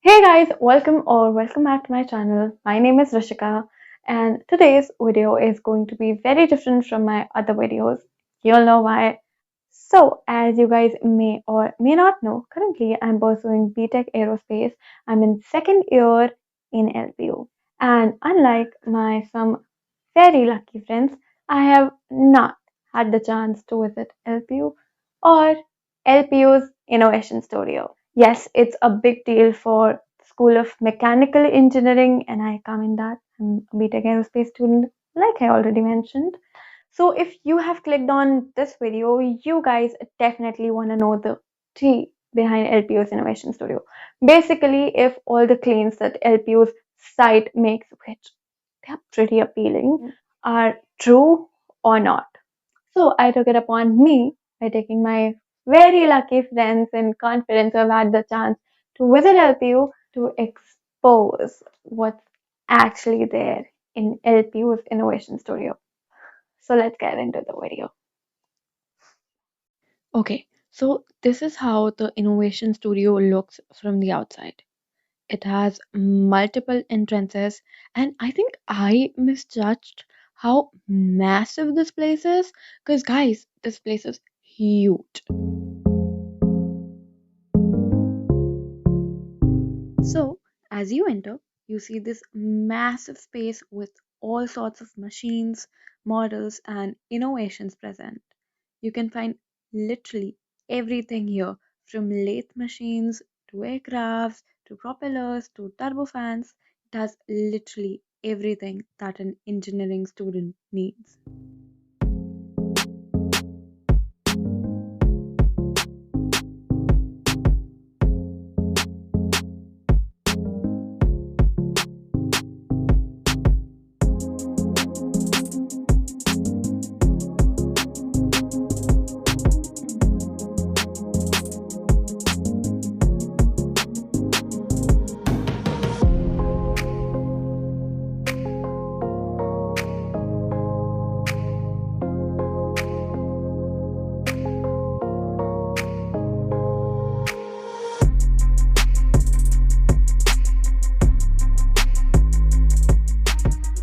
Hey guys, welcome back to my channel. My name is Rishika and today's video is going to be very different from my other videos. You'll know why. So, as you guys may or may not know, currently I'm pursuing BTech Aerospace. I'm in second year in LPU. And unlike my some very lucky friends, I have not had the chance to visit LPU or LPU's Innovation Studio. Yes, it's a big deal for School of Mechanical Engineering, and I come in that. I'm a BTech Aerospace student, like I already mentioned. So if you have clicked on this video, you guys definitely want to know the tea behind LPU's Innovation Studio. Basically, if all the claims that LPU's site makes, which they are pretty appealing, are true or not. So I took it upon me by taking my very lucky friends and confidence who have had the chance to visit LPU to expose what's actually there in LPU's Innovation Studio. So let's get into the video. Okay, so this is how the innovation studio looks from the outside. It has multiple entrances, and I think I misjudged how massive this place is. Because, guys, this place is huge. So, as you enter, you see this massive space with all sorts of machines, models, and innovations present. You can find literally everything here from lathe machines to aircrafts to propellers to turbofans. It has literally everything that an engineering student needs.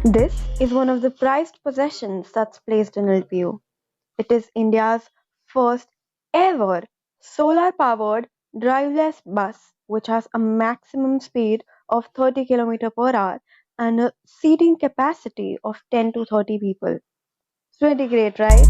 This is one of the prized possessions that's placed in LPU. It is India's first ever solar powered driverless bus, which has a maximum speed of 30 km per hour and a seating capacity of 10 to 30 people. It's pretty great, right?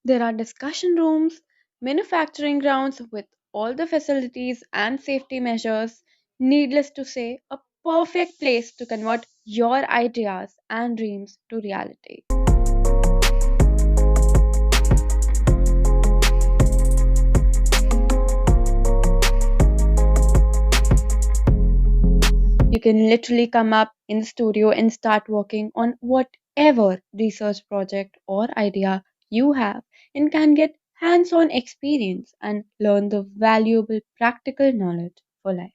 There are discussion rooms, manufacturing grounds with all the facilities and safety measures. Needless to say, a perfect place to convert your ideas and dreams to reality. You can literally come up in the studio and start working on whatever research project or idea you have and can get hands on experience and learn the valuable practical knowledge for life.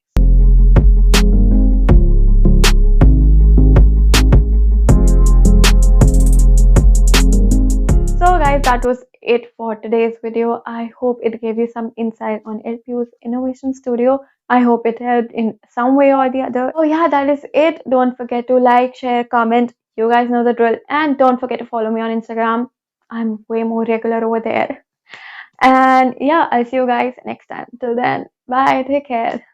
So, guys, that was it for today's video. I hope it gave you some insight on LPU's Innovation Studio. I hope it helped in some way or the other. Oh, yeah, that is it. Don't forget to like, share, comment. You guys know the drill. And don't forget to follow me on Instagram. I'm way more regular over there. And yeah, I'll see you guys next time. Till then, bye. Take care.